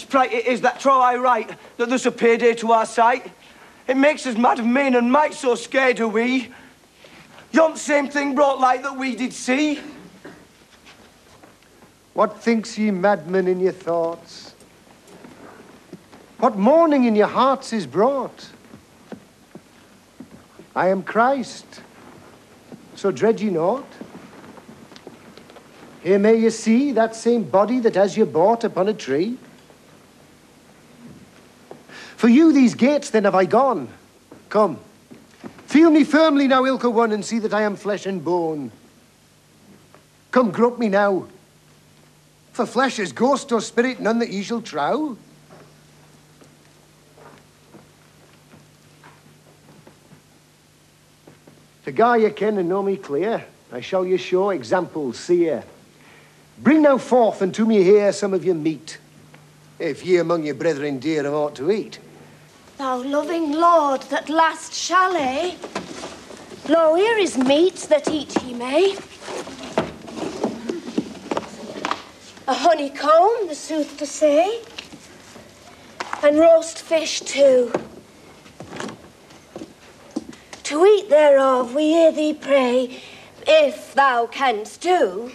sprite it is that trow I right, that thus a payday to our sight. It makes us mad of main and might, so scared are we. Yon same thing brought light that we did see. What thinks ye, madmen, in your thoughts? What mourning in your hearts is brought? I am Christ, so dread ye naught. Here may ye see that same body that as ye bought upon a tree. For you these gates then have I gone. Come, feel me firmly now, ilka one, and see that I am flesh and bone. Come, grope me now. For flesh is ghost or spirit, none that ye shall trow. To gar ye ken and know me clear, I shall ye show examples, seer. Bring now forth unto me here some of your meat, if ye among your brethren dear have aught to eat. Thou loving Lord that last shall, eh? Lo, here is meat that eat ye may. A honeycomb, the sooth to say, and roast fish too. To eat thereof we hear thee pray, if thou canst do.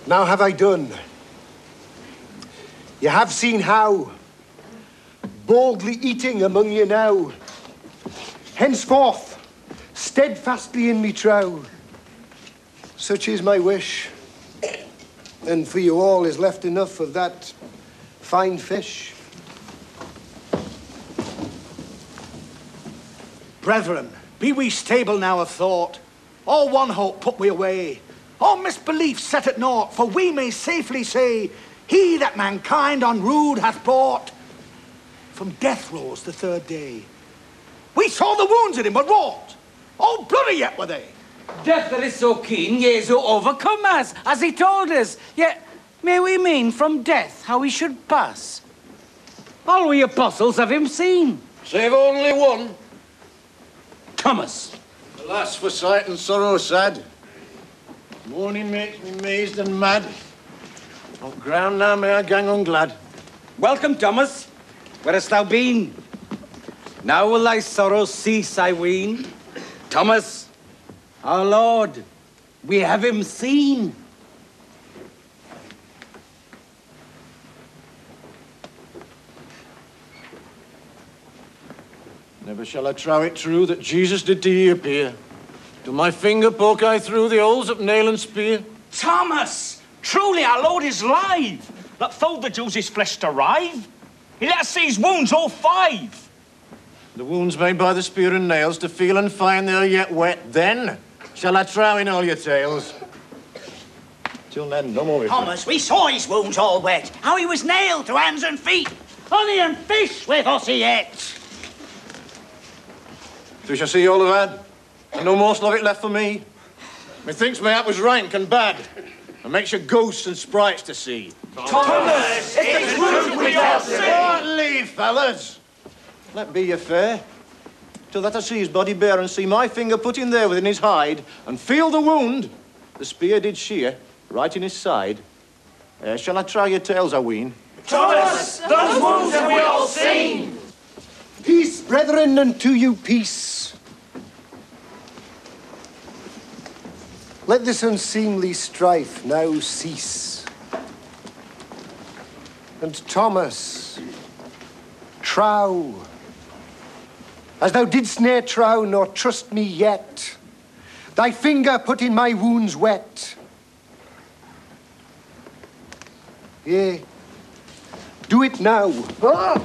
Now have I done. You have seen how, boldly eating among you now, henceforth, steadfastly in me trow. Such is my wish, and for you all is left enough of that fine fish. Brethren, be we stable now of thought, all one hope put we away, all misbelief set at naught, for we may safely say, he that mankind on rude hath brought, from death rose the third day. We saw the wounds in him were wrought, all bloody yet were they. Death that is so keen, yea, so overcome us, as he told us. Yet may we mean from death how we should pass. All we apostles have him seen. Save only one. Thomas. Alas, for sight and sorrow sad. Mourning makes me mazed and mad. On ground now may I gang on glad. Welcome, Thomas. Where hast thou been? Now will thy sorrow cease, I ween. Thomas, our Lord, we have him seen. Never shall I trow it true that Jesus did to ye appear. Do my finger poke I through the holes of nail and spear? Thomas, truly our Lord is live, that though the Jews his flesh to rive, he let us see his wounds all 5. The wounds made by the spear and nails, to feel and find they are yet wet. Then shall I trow in all your tales. Till then, no more. Thomas, we saw his wounds all wet, how he was nailed to hands and feet. Honey and fish with us he ate. We shall see all of that, and no morsel of it left for me. Methinks my hap was rank and bad, and makes you ghosts and sprites to see. Thomas, it is true we all see. What leave, fellas? Let be your fare, till that I see his body bare and see my finger put in there within his hide, and feel the wound the spear did shear right in his side. Shall I try your tales, I ween? Thomas, those wounds have we all seen. Peace, brethren, and to you peace. Let this unseemly strife now cease. And Thomas, trow, as thou didst ne'er trow nor trust me yet, thy finger put in my wounds wet. Yea, do it now. Ah!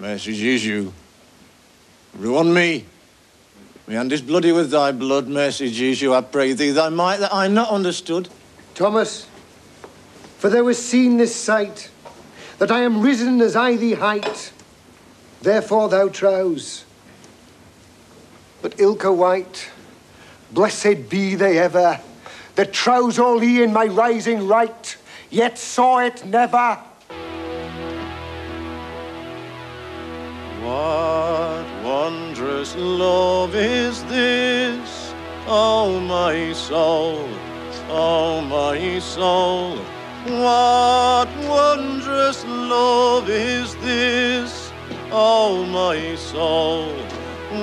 Mercy Jesu, ruin me. My hand is bloody with thy blood, mercy Jesu, I pray thee, thy might that I not understood. Thomas, for thou hast seen this sight, that I am risen as I thee height, therefore thou trows. But ilka white, blessed be they ever, that trows all he in my rising right, yet saw it never. What wondrous love is this, oh my soul, oh my soul. What wondrous love is this, oh my soul.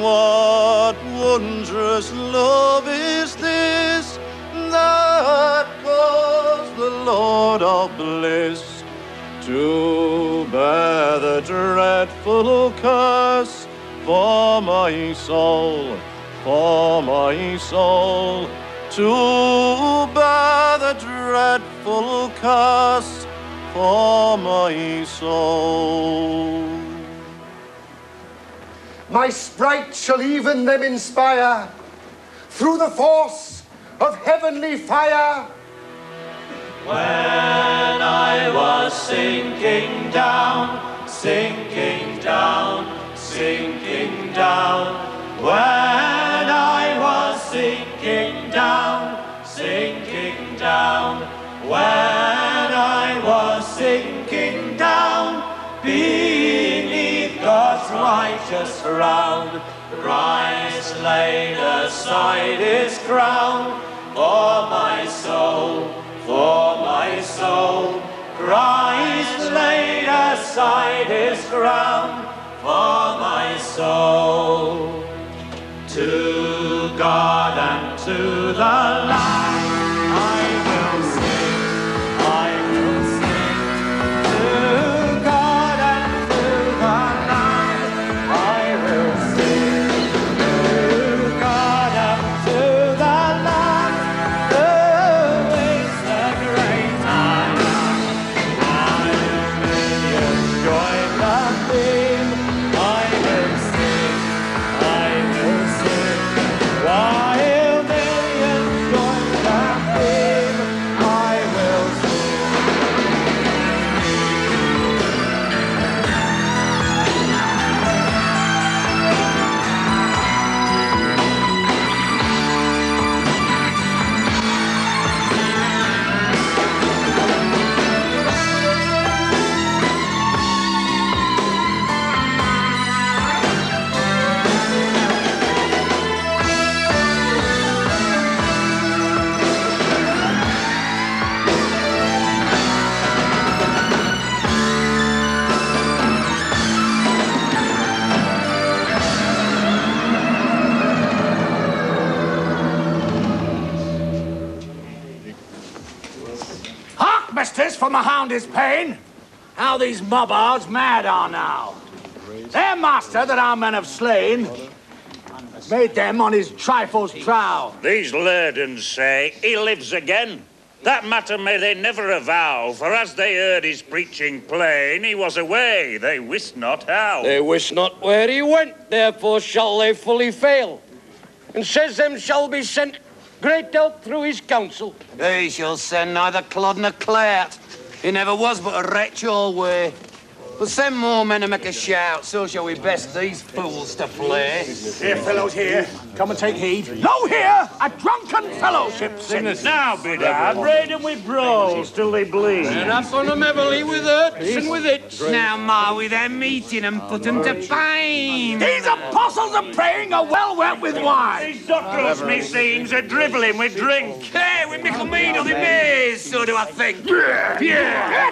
What wondrous love is this, that caused the Lord of bliss to bear the dreadful curse for my soul, for my soul, to bear the dreadful curse for my soul. My sprite shall even them inspire through the force of heavenly fire. When I was sinking down, sinking down, sinking down. When I was sinking down, sinking down. When I was sinking down, beneath God's righteous frown, Christ laid aside his crown for my soul. For my soul, Christ laid aside his crown for my soul. To God and to the Lamb I will sing, I will sing. To God and to the Lamb I will sing. To God and to the Lamb who is the great I am. While millions join the theme, I will sing, I will sing. While millions join for my hound is pain. How these mobbards mad are now. Their master that our men have slain made them on his trifles trow. These lurdens say he lives again. That matter may they never avow, for as they heard his preaching plain, he was away, they wist not how. They wist not where he went, therefore shall they fully fail. And says them shall be sent great help through his counsel. They shall send neither clod nor clout. He never was but a wretch all way. But send more men to make a shout, so shall we best these fools to flay. Here, fellows, here. Come and take heed. Lo, here, a drunken fellowship sings. Now, bidad, braid them with brawls till they bleed. And up on them heavily with hurts and with it. Now mar we their meeting and put them to pain. These apostles are praying are well wet with wine. These doctors, meseems, are dribbling with drink. Hey, with mickle mead on the maze, so do I think. Yeah.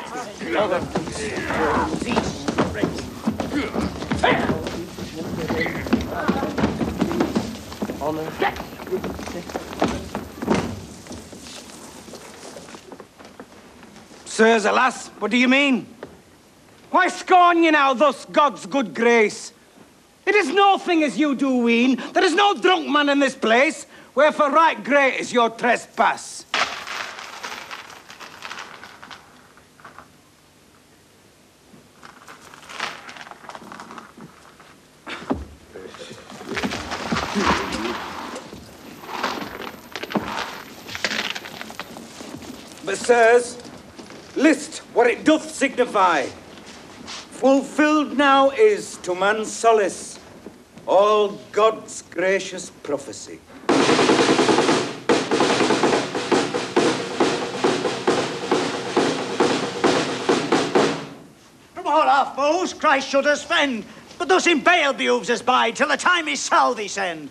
Sirs, alas, what do you mean? Why scorn ye now thus God's good grace? It is no thing as you do ween. There is no drunk man in this place, wherefore right great is your trespass. But, sirs, list what it doth signify. Fulfilled now is to man's solace all God's gracious prophecy. From all our foes, Christ should us fend, but thus in bail behoves us bide till the time his salve send.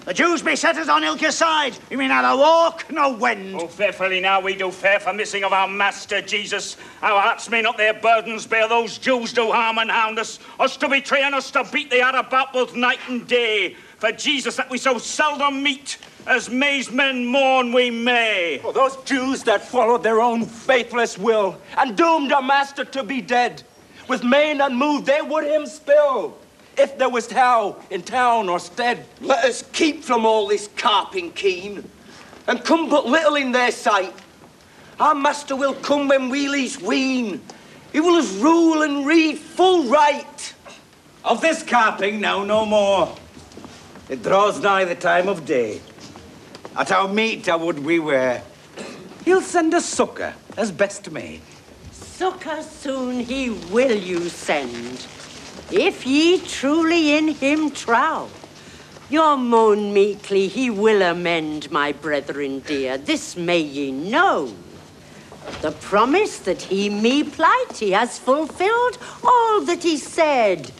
The Jews beset us on ilka side. We may neither walk nor wend. Oh, fearfully now we do fare for missing of our Master Jesus. Our hearts may not their burdens bear. Those Jews do harm and hound us to betray and us to beat. They are about both night and day. For Jesus that we so seldom meet, as May's men mourn we may. Oh, those Jews that followed their own faithless will and doomed our Master to be dead, with main unmoved they would him spill. If there was hell in town or stead, let us keep from all this carping keen, and come but little in their sight. Our Master will come when we least ween. He will us rule and read full right. Of this carping now no more. It draws nigh the time of day. At our meat would we wear. He'll send us succour as best may. Succour soon he will you send. If ye truly in him trow, your moan meekly he will amend, my brethren dear. This may ye know. The promise that he me plight, he has fulfilled all that he said.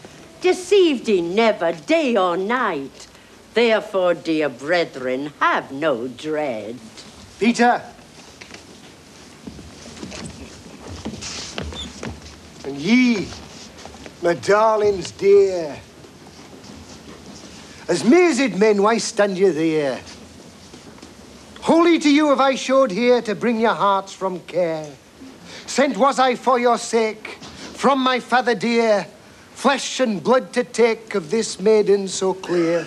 Deceived he never, day or night. Therefore, dear brethren, have no dread. Peter. And ye, my darlings dear, as mazed men, why stand you there? Wholly to you have I showed here to bring your hearts from care. Sent was I for your sake, from my father dear, flesh and blood to take of this maiden so clear.